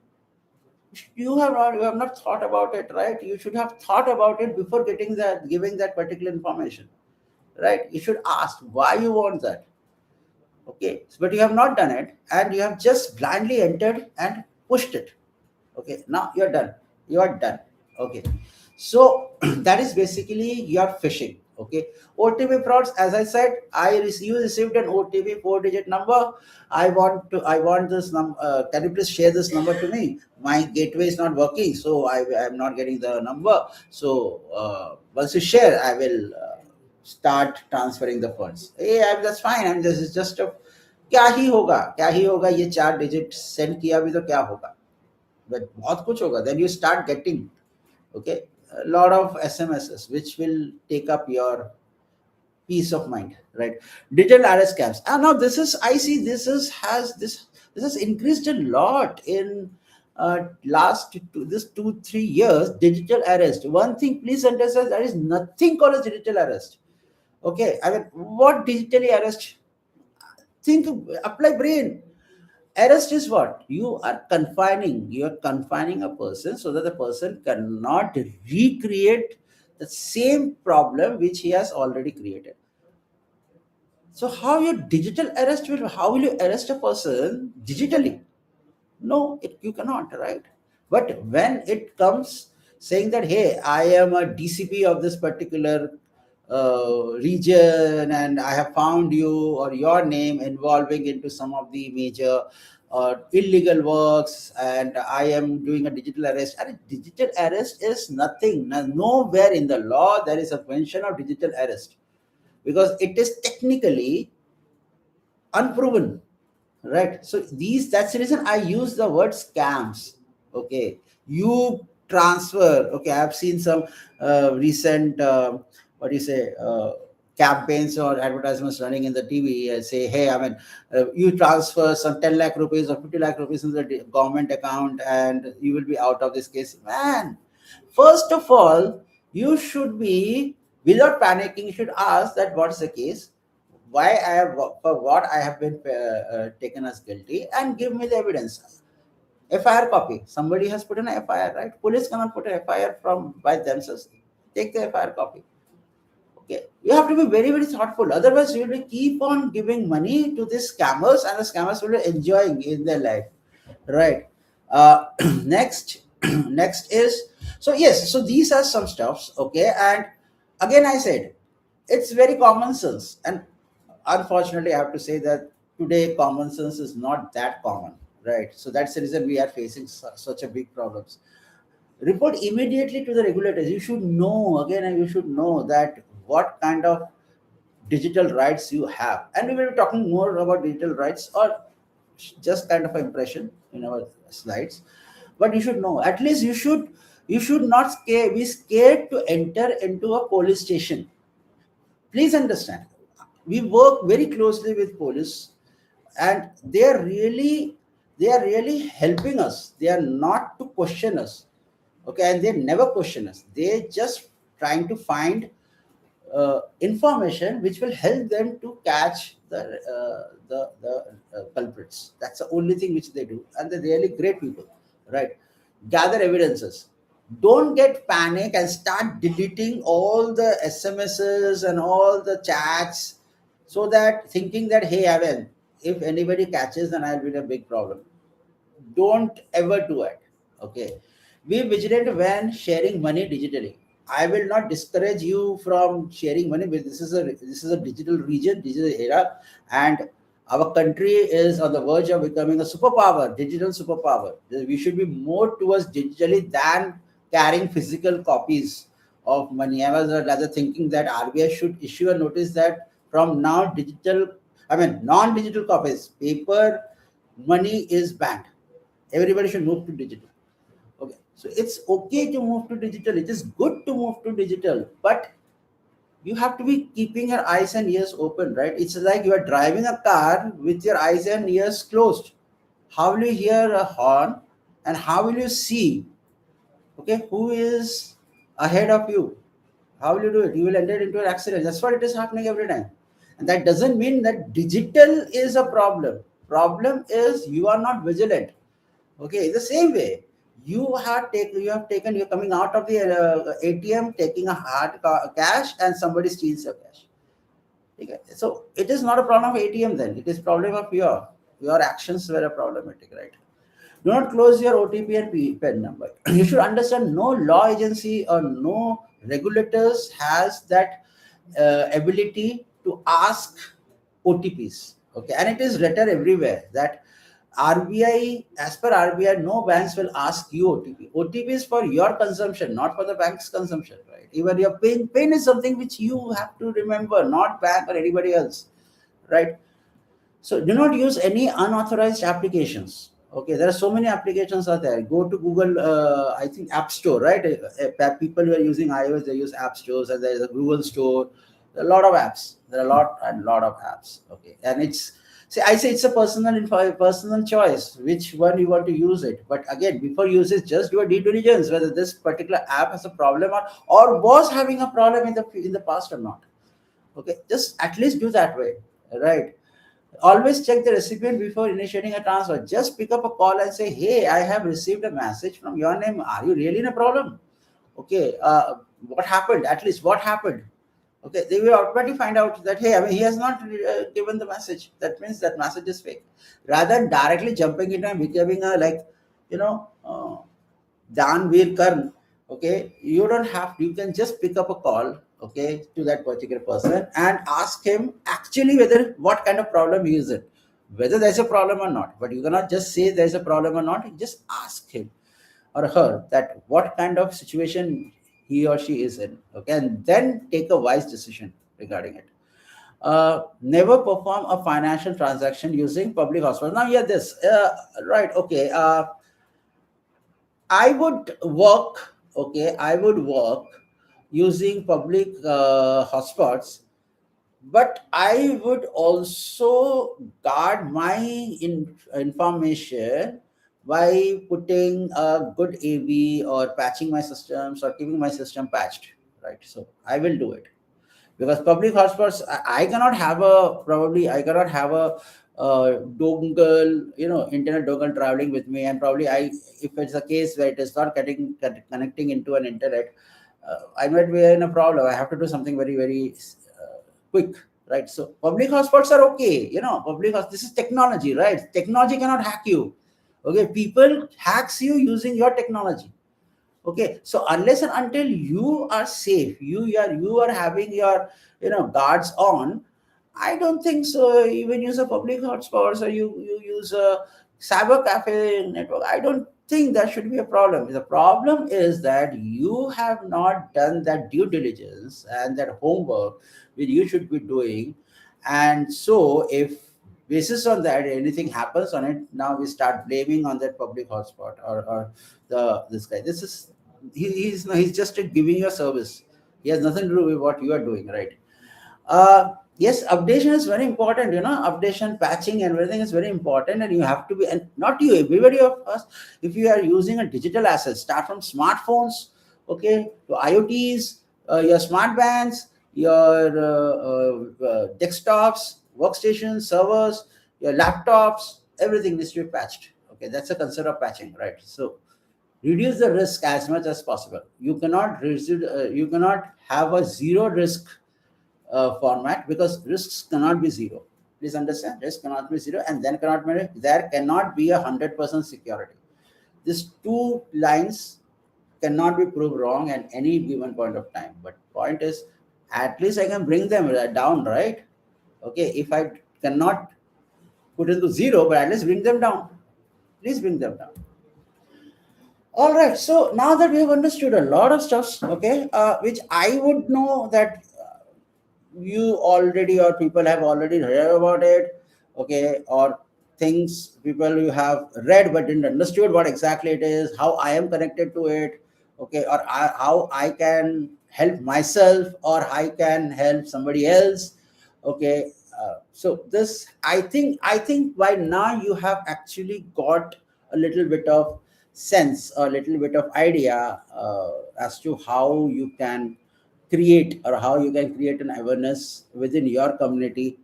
You have not thought about it, right? You should have thought about it before giving that particular information, right? You should ask why you want that. Okay, but you have not done it, and you have just blindly entered and pushed it. Okay, now you're done. You are done. Okay, so that is basically your phishing. Okay, OTP frauds. As I said, you received an OTP 4-digit number. I want this number. Can you please share this number to me? My gateway is not working, so I am not getting the number. So once you share, I will start transferring the funds. Hey, that's fine. This is just a क्या ही होगा ये 4 digit send किया भी तो क्या होगा, but बहुत कुछ होगा. Then you start getting, okay, a lot of SMSs which will take up peace of mind, right? Digital arrest scams. And now this is, I see this is has this has increased a lot in last this 2 3 years. Digital arrest. One thing, please understand, there is nothing called as digital arrest. Okay, I mean, what digitally arrest? Think, apply brain. Arrest is what? You are confining a person so that the person cannot recreate the same problem which he has already created. So how your digital arrest will, how will you arrest a person digitally? No, you cannot, right? But when it comes saying that, hey, I am a DCP of this particular region, and I have found you or your name involving into some of the major illegal works, and I am doing a digital arrest. And digital arrest is nothing. Nowhere in the law there is a mention of digital arrest, because it is technically unproven, right? So that's the reason I use the word scams. Okay, you transfer. Okay, I've seen some recent what do you say, campaigns or advertisements running in the TV, say, hey, I mean, you transfer some 10 lakh rupees or 50 lakh rupees in the government account and you will be out of this case. Man, first of all, you should be, without panicking, you should ask that what's the case, why I have, for what I have been taken as guilty, and give me the evidence. FIR copy. Somebody has put an FIR, right? Police cannot put an FIR from by themselves. Take the FIR copy. Okay, you have to be very, very thoughtful. Otherwise, you will keep on giving money to these scammers, and the scammers will be enjoying in their life, right? Next, next is, so yes, so these are some stuffs. Okay, and again, I said it's very common sense, and unfortunately, I have to say that today common sense is not that common, right? So that's the reason we are facing such a big problems. Report immediately to the regulators. You should know, again, and you should know that what kind of digital rights you have, and we will be talking more about digital rights, or just kind of an impression in our slides. But you should know, at least you should not be scared to enter into a police station. Please understand, we work very closely with police, and they are really helping us. They are not to question us. Okay, and they never question us. They just trying to find information which will help them to catch the culprits. That's the only thing which they do, and they're really great people, right? Gather evidences. Don't get panic and start deleting all the SMSs and all the chats, so that thinking that, hey, Evan, if anybody catches, then I'll be in a big problem. Don't ever do it. Okay, be vigilant when sharing money digitally. I will not discourage you from sharing money, but this is a digital region, digital era, and our country is on the verge of becoming a superpower, digital superpower. We should be more towards digitally than carrying physical copies of money. I was rather thinking that RBI should issue a notice that from now digital, I mean non-digital copies, paper money is banned. Everybody should move to digital. Okay, so it's okay to move to digital. It is good to move to digital, but you have to be keeping your eyes and ears open, right? It's like you are driving a car with your eyes and ears closed. How will you hear a horn, and how will you see, okay, who is ahead of you? How will you do it? You will enter into an accident. That's what it is happening every time. And that doesn't mean that digital is a problem. Problem is you are not vigilant. Okay, the same way, you're coming out of the ATM, taking a cash, and somebody steals your cash. Okay, so it is not a problem of ATM then. It is problem of your actions were a problematic, right? Do not close your OTP and PIN number. You should understand, no law agency or no regulators has that ability to ask OTPs. Okay, and it is written everywhere that RBI, as per RBI, no banks will ask you OTP. OTP is for your consumption, not for the bank's consumption, right? Even your pain is something which you have to remember, not bank or anybody else, right? So do not use any unauthorized applications. Okay, there are so many applications out there. Go to Google, I think App Store, right? People who are using iOS, they use App Stores, and there is a Google Store. There are a lot of apps. There are a lot of apps. Okay, and it's see, I say it's a personal choice which one you want to use it. But again, before usage, just do a due diligence whether this particular app has a problem or was having a problem in the past or not. Okay, just at least do that way, right? Always check the recipient before initiating a transfer. Just pick up a call and say, hey, I have received a message from your name. Are you really in a problem? Okay, what happened? At least what happened? Okay, they will automatically find out that, hey, I mean, he has not given the message. That means that message is fake. Rather than directly jumping in and becoming a, like, you know, Danveer Karn, okay, you don't have to, you can just pick up a call, okay, to that particular person and ask him actually whether what kind of problem he is in, whether there's a problem or not. But you cannot just say there's a problem or not, just ask him or her that what kind of situation he or she is in, okay, and then take a wise decision regarding it. Never perform a financial transaction using public hospital. Now, yeah, this, right, okay. I would work, okay, I would work using public hotspots, but I would also guard my information by putting a good AV or patching my systems or keeping my system patched, right? So I will do it because public hotspots, I cannot have a probably I cannot have a dongle, internet dongle traveling with me, and probably if it's a case where it is not connecting into an internet, I might be in a problem. I have to do something very very quick, right? So public hotspots are okay, this is technology, right? Technology cannot hack you. Okay, people hacks you using your technology. Okay, so unless and until you are safe, you are having your guards on, I don't think so. Even use a public hotspots or you use a cyber cafe network, I don't think that should be a problem. The problem is that you have not done that due diligence and that homework which you should be doing. And so if basis on that anything happens on it, now we start blaming on that public hotspot or this guy. This is he's just giving you a service. He has nothing to do with what you are doing, right? Yes, updation is very important. Updation, patching, everything is very important, and you have to be, and not you, everybody of us. If you are using a digital asset, start from smartphones, okay, to IoTs, your smart bands, your desktops, workstations, servers, your laptops, everything needs to be patched. Okay, that's a concept of patching, right? So reduce the risk as much as possible. You cannot have a zero risk format, because risks cannot be zero. Please understand, risk cannot be zero, and then there cannot be 100% security. These two lines cannot be proved wrong at any given point of time. But point is, at least I can bring them down, right? Okay, if I cannot put into zero, but at least bring them down. Please bring them down. All right. So now that we have understood a lot of stuff, okay, which I would know that you already or people have already heard about it, okay, or things people you have read but didn't understood what exactly it is, how I am connected to it, okay, or how I can help myself or I can help somebody else, okay. So this, I think by now you have actually got a little bit of sense, a little bit of idea as to how you can create, or how you can create an awareness within your community.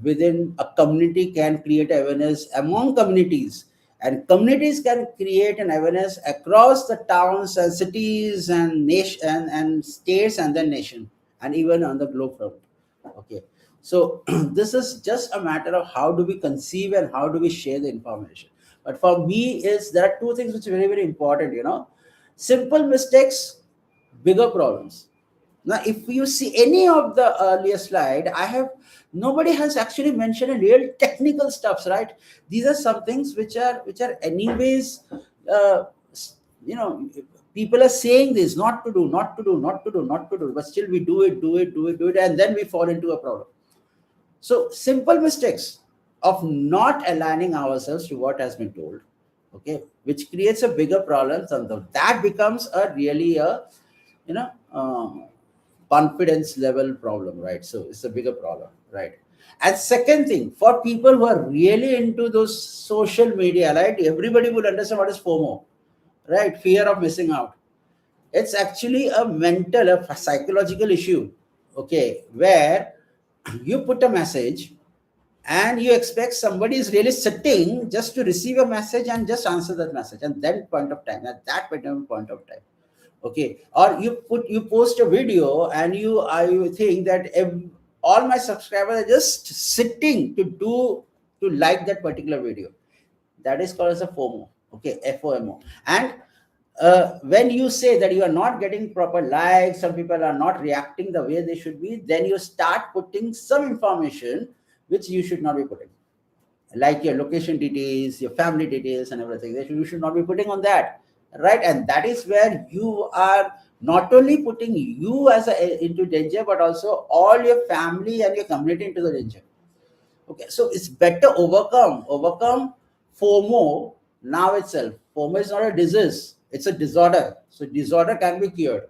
Within a community can create awareness among communities, and communities can create an awareness across the towns and cities and nation and states and then nation, and even on the globe front. Okay, so this is just a matter of how do we conceive and how do we share the information. But for me, is there are two things which are very very important. Simple mistakes, bigger problems. Now, if you see any of the earlier slide, nobody has actually mentioned a real technical stuffs, right? These are some things which are anyways, you know, people are saying this not to do, not to do, not to do, not to do, but still we do it, do it, do it, do it, and then we fall into a problem. So simple mistakes of not aligning ourselves to what has been told, okay, which creates a bigger problem, and that becomes a really a you know. confidence level problem, right? So it's a bigger problem, right? And second thing, for people who are really into those social media, right, everybody would understand what is FOMO, right? Fear of missing out. It's actually a mental, a psychological issue, okay, where you put a message and you expect somebody is really sitting just to receive a message and just answer that message and that point of time, at that point of time, okay. Or you post a video and I think that all my subscribers are just sitting to like that particular video. That is called as a FOMO, okay, FOMO. And when you say that you are not getting proper likes, some people are not reacting the way they should be, then you start putting some information which you should not be putting, like your location details, your family details, and everything. You should not be putting on that, right? And that is where you are not only putting you into danger, but also all your family and your community into the danger. Okay, so it's better overcome FOMO now itself. FOMO is not a disease; it's a disorder. So disorder can be cured.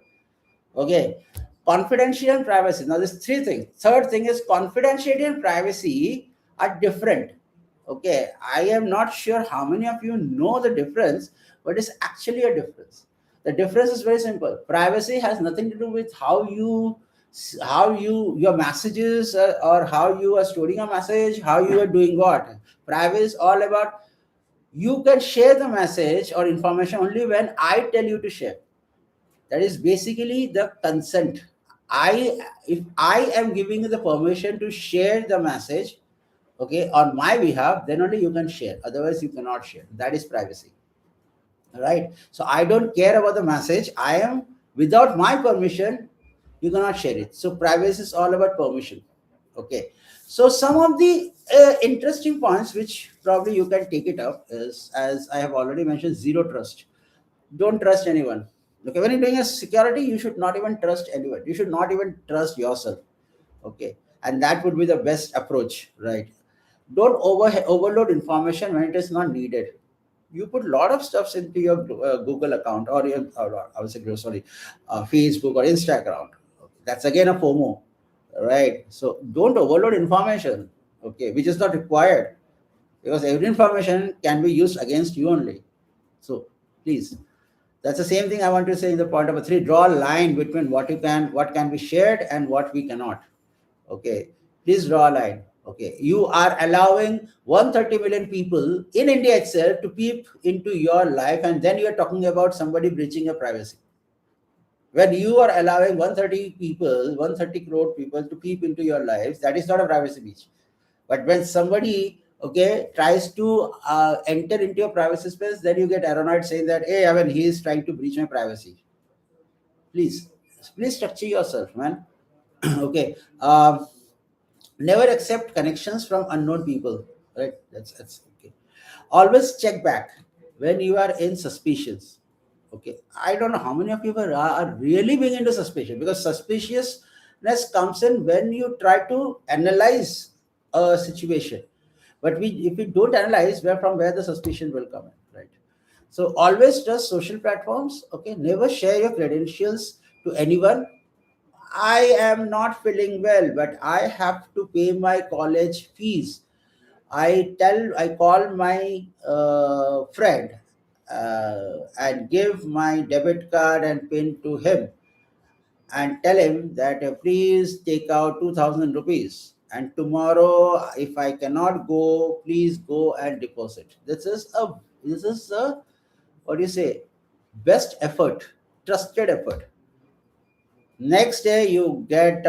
Okay, confidentiality and privacy. Now, there's three things. Third thing is confidentiality and privacy are different. Okay, I am not sure how many of you know the difference, but it's actually a difference. The difference is very simple. Privacy has nothing to do with how you your messages or how you are storing a message, how you are doing what. Privacy is all about you can share the message or information only when I tell you to share. That is basically the consent. If I am giving you the permission to share the message, okay, on my behalf, then only you can share, otherwise you cannot share. That is privacy, right? So I don't care about the message. I am without my permission, you cannot share it. So privacy is all about permission, okay. So some of the interesting points which probably you can take it up is, as I have already mentioned, zero trust. Don't trust anyone. Okay, when you're doing a security, you should not even trust anyone. You should not even trust yourself. Okay, and that would be the best approach, right? Don't overload information when it is not needed. You put a lot of stuffs into your Google account or your, I would say, sorry, Facebook or Instagram. That's again a FOMO, right? So don't overload information, okay, which is not required, because every information can be used against you only. So please, that's the same thing I want to say in the point number three. Draw a line between what can be shared and what we cannot. Okay, please draw a line. Okay, you are allowing 130 million people in India itself to peep into your life, and then you are talking about somebody breaching your privacy. When you are allowing 130 people, 130 crore people to peep into your lives, that is not a privacy breach. But when somebody, okay, tries to enter into your privacy space, then you get paranoid saying that, hey, I mean, he is trying to breach my privacy. Please, please structure yourself, man. Okay. Never accept connections from unknown people. Right? That's okay. Always check back when you are in suspicions. Okay. I don't know how many of you are really being into suspicion, because suspiciousness comes in when you try to analyze a situation. But if we don't analyze, where the suspicion will come in, right? So always trust social platforms. Okay, never share your credentials to anyone. I am not feeling well, but I have to pay my college fees. I call my friend and give my debit card and pin to him and tell him that please take out 2000 rupees. And tomorrow, if I cannot go, please go and deposit. This is a what do you say? Best effort, trusted effort. Next day, they get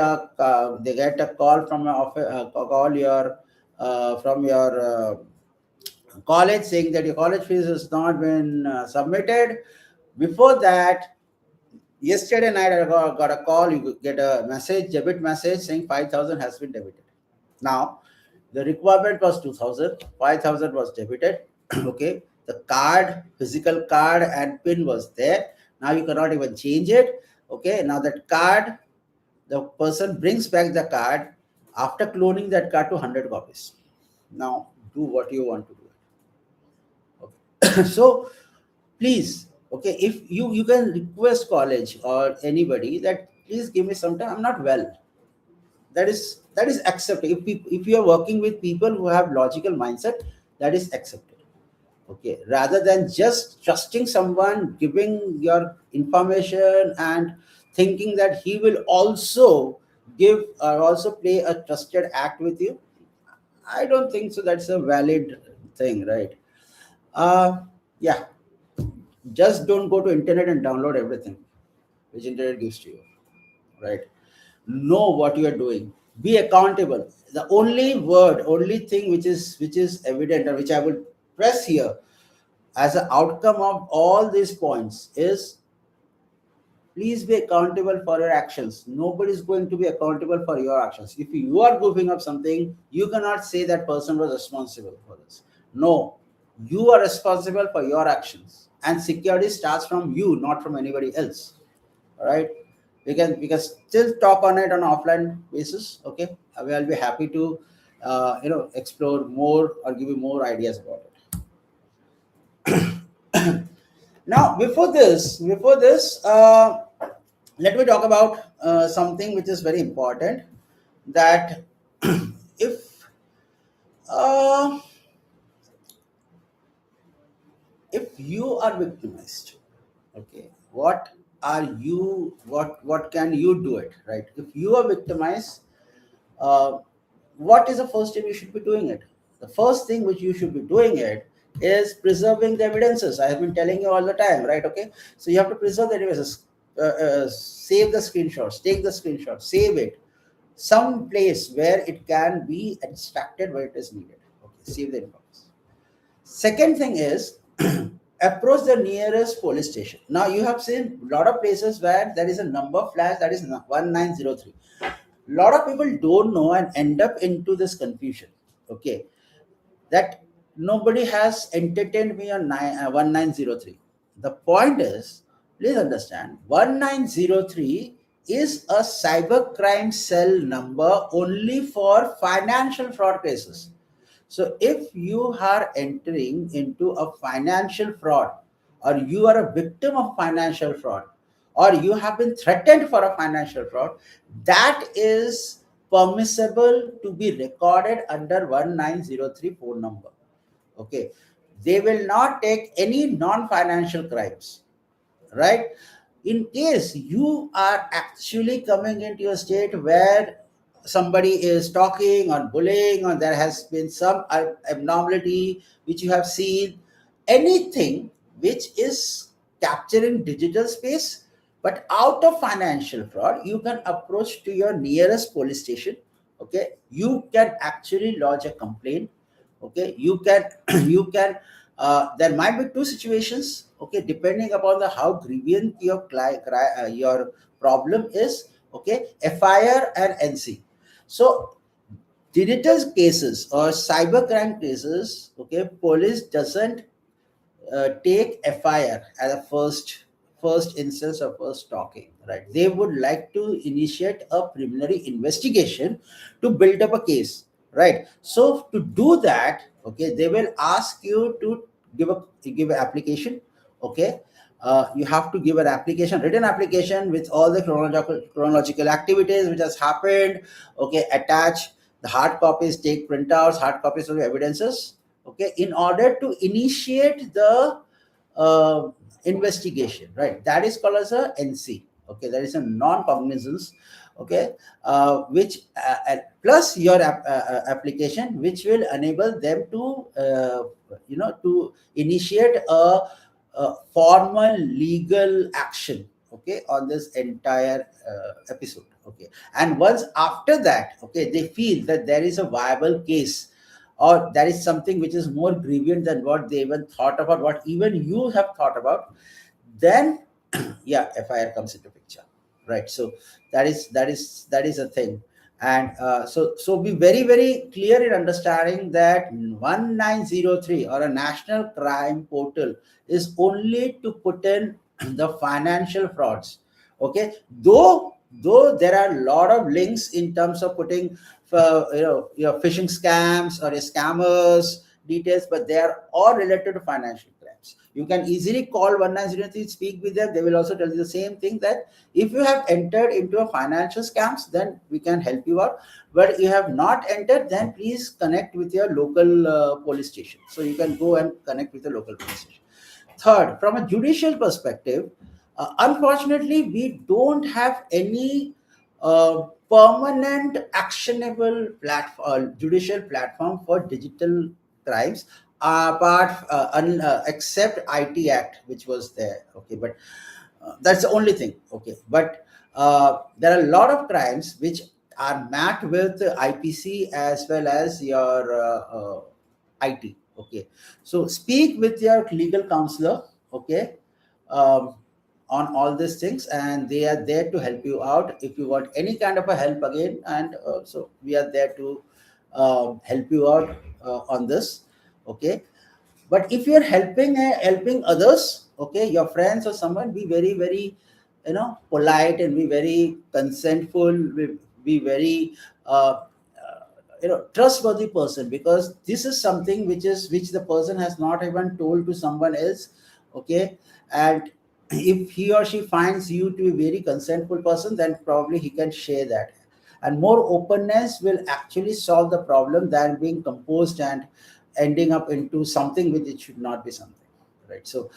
a call from your office, call your from your college saying that your college fees has not been submitted. Before that, yesterday night I got a call. You get a message, debit message saying 5,000 has been debited. Now, the requirement was 2,000, 5,000 was debited. Okay, the card, physical card, and pin was there. Now you cannot even change it. Okay, now that card, the person brings back the card after cloning that card to 100 copies. Now, do what you want to do. Okay. So please, okay, if you can request college or anybody that please give me some time, I'm not well. That is accepted. If you are working with people who have logical mindset, that is accepted. Okay, rather than just trusting someone, giving your information and thinking that he will also give or also play a trusted act with you, I don't think so. That's a valid thing, right? uh yeah, just don't go to internet and download everything which internet gives to you, right? Know what you are doing, be accountable. The only word, only thing which is evident, and which I will press here as an outcome of all these points, is please be accountable for your actions. Nobody is going to be accountable for your actions. If you are goofing up something, you cannot say that person was responsible for this. No, you are responsible for your actions, and security starts from you, not from anybody else. All right, we can still talk on it on an offline basis. Okay, I'll be happy to explore more or give you more ideas about it. Now, before this, let me talk about something which is very important. That if uh, if you are victimized, okay, what can you do it, right? If you are victimized, uh, what is the first thing you should be doing it? The first thing which you should be doing it is preserving the evidences. I have been telling you all the time, right? Okay, so you have to preserve the evidences. Save the screenshots, take the screenshot, save it some place where it can be extracted where it is needed. Okay, save the information. Second thing is approach the nearest police station. Now you have seen a lot of places where there is a number flash that is 1903. Lot of people don't know and end up into this confusion. Okay, that nobody has entertained me on 1903. The point is, please understand, 1903 is a cybercrime cell number only for financial fraud cases. So if you are entering into a financial fraud, or you are a victim of financial fraud, or you have been threatened for a financial fraud, that is permissible to be recorded under 1903 phone number. Okay, they will not take any non-financial crimes, right? In case you are actually coming into a state where somebody is talking or bullying, or there has been some abnormality which you have seen, anything which is capturing digital space but out of financial fraud, you can approach to your nearest police station. Okay, you can actually lodge a complaint. Okay, you can you can there might be two situations, okay, depending upon the how grievous your problem is. Okay, FIR and NC. So digital cases or cybercrime cases, okay, police doesn't take FIR as a first instance of first talking, right? They would like to initiate a preliminary investigation to build up a case, right? So to do that, okay, they will ask you to give an application. Okay, you have to give an application, written application with all the chronological activities which has happened. Okay, attach the hard copies, take printouts, hard copies of the evidences. Okay, in order to initiate the uh, investigation, right? That is called as a NC. Okay, that is a non-cognizance. Okay, which plus your application, which will enable them to to initiate a formal legal action, okay, on this entire episode. Okay, and once after that, okay, they feel that there is a viable case, or there is something which is more grievous than what they even thought about, what even you have thought about, then yeah, FIR comes into picture, right? So that is a thing. And so be very very clear in understanding that 1903 or a national crime portal is only to put in the financial frauds. Okay, though there are a lot of links in terms of putting your phishing scams or your scammers details, but they are all related to financial crime. attempts. You can easily call 1903, speak with them. They will also tell you the same thing, that if you have entered into a financial scams, then we can help you out. But you have not entered, then please connect with your local police station. So you can go and connect with the local police station. Third, from a judicial perspective, unfortunately, we don't have any permanent actionable judicial platform for digital crimes, except IT Act, which was there. Okay, but that's the only thing. Okay, but there are a lot of crimes which are met with IPC as well as your IT. Okay, so speak with your legal counselor. Okay, um, on all these things, and they are there to help you out if you want any kind of a help again. And so we are there to help you out on this. Okay, but if you're helping others, okay, your friends or someone, be very very polite, and be very consentful, be very trustworthy person, because this is something which the person has not even told to someone else. Okay, and if he or she finds you to be a very consentful person, then probably he can share that. And more openness will actually solve the problem than being composed and ending up into something which it should not be something, right? So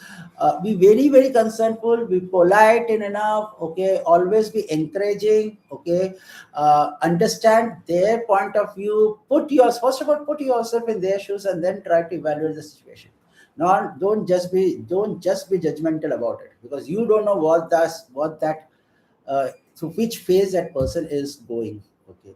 be very very consentful, be polite in enough. Okay, always be encouraging. Okay, understand their point of view, first of all put yourself in their shoes, and then try to evaluate the situation. Not don't just be judgmental about it, because you don't know what that through which phase that person is going. Okay,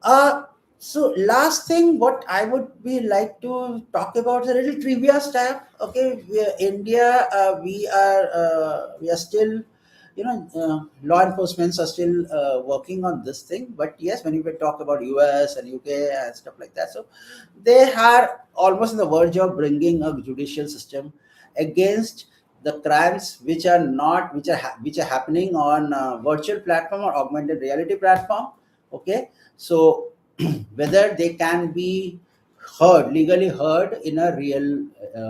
uh, so last thing, what I would be like to talk about is a little trivia stuff. Okay, India, we are still, law enforcements are still working on this thing. But yes, when you talk about US and UK and stuff like that, so they are almost on the verge of bringing a judicial system against the crimes which are not which are happening on virtual platform or augmented reality platform. Okay, so whether they can be legally heard in a real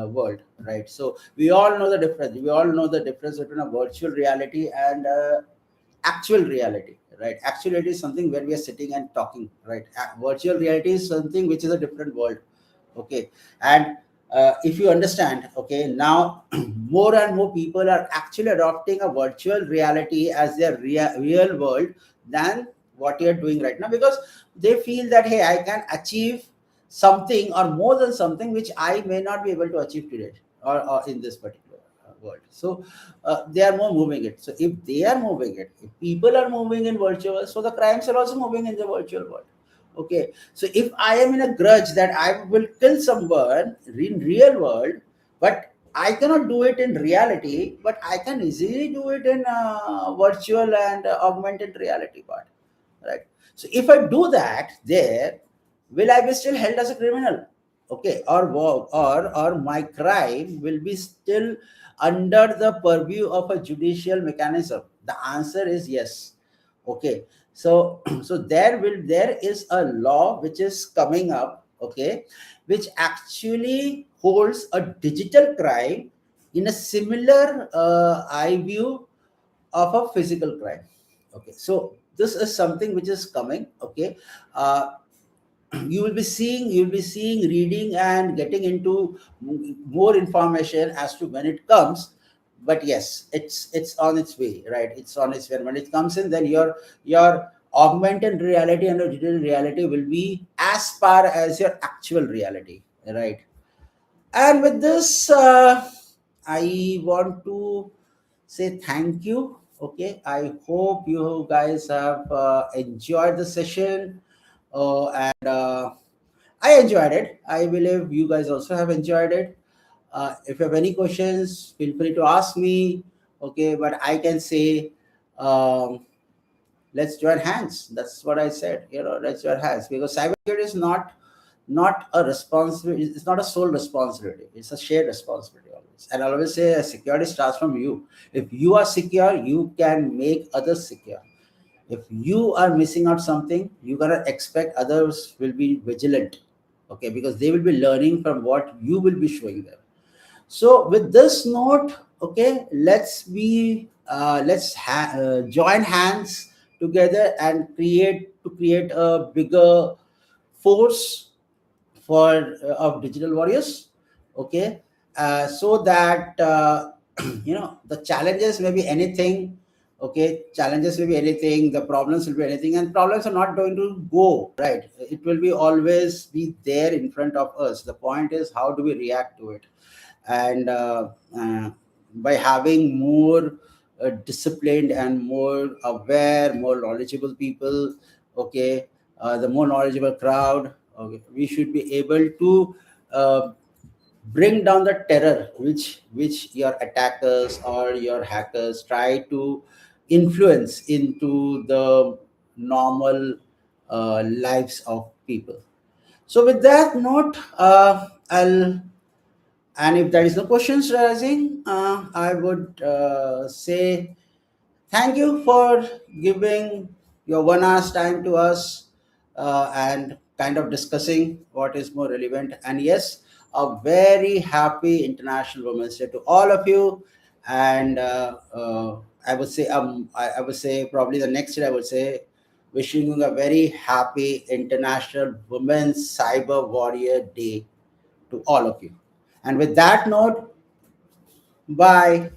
world, right? So we all know the difference between a virtual reality and actual reality, right? Actual reality is something where we are sitting and talking, right? Virtual reality is something which is a different world. Okay, and if you understand, okay, now more and more people are actually adopting a virtual reality as their real world than what you're doing right now, because they feel that, hey, I can achieve something or more than something which I may not be able to achieve today, or in this particular world. So they are more moving it. So if they are moving it, if people are moving in virtual, so the crimes are also moving in the virtual world. Okay, so if I am in a grudge that I will kill someone in real world, but I cannot do it in reality, but I can easily do it in virtual and augmented reality part, right? So if I do that there, will I be still held as a criminal? Okay, or my crime will be still under the purview of a judicial mechanism? The answer is yes. Okay, so so there is a law which is coming up. Okay, which actually holds a digital crime in a similar eye view of a physical crime. Okay, so this is something which is coming. Okay, uh, you'll be seeing, reading, and getting into more information as to when it comes. But yes, it's on its way, right? It's on its way. When it comes in, then your augmented reality and your digital reality will be as far as your actual reality, right? And with this, I want to say thank you. Okay, I hope you guys have enjoyed the session, and I enjoyed it. I believe you guys also have enjoyed it. If you have any questions, feel free to ask me. Okay, but I can say, um, let's join hands. That's what I said. Let's join hands, because cybersecurity is not a responsibility. It's not a sole responsibility. It's a shared responsibility always. And I always say, security starts from you. If you are secure, you can make others secure. If you are missing out something, you gotta expect others will be vigilant. Okay, because they will be learning from what you will be showing them. So with this note, okay, join hands together and create a bigger force for of digital warriors, okay, so that the challenges may be anything, okay, challenges will be anything, the problems will be anything, and problems are not going to go right, it will be always be there in front of us. The point is how do we react to it. And by having more disciplined and more aware, more knowledgeable people, okay, the more knowledgeable crowd, okay, we should be able to uh, bring down the terror which your attackers or your hackers try to influence into the normal lives of people. So with that note, I'll and if there is no questions rising, I would say thank you for giving your 1 hour's time to us and kind of discussing what is more relevant. And yes, a very happy International Women's Day to all of you. And I would say probably the next year I would say wishing you a very happy International Women's Cyber Warrior Day to all of you. And with that note, bye.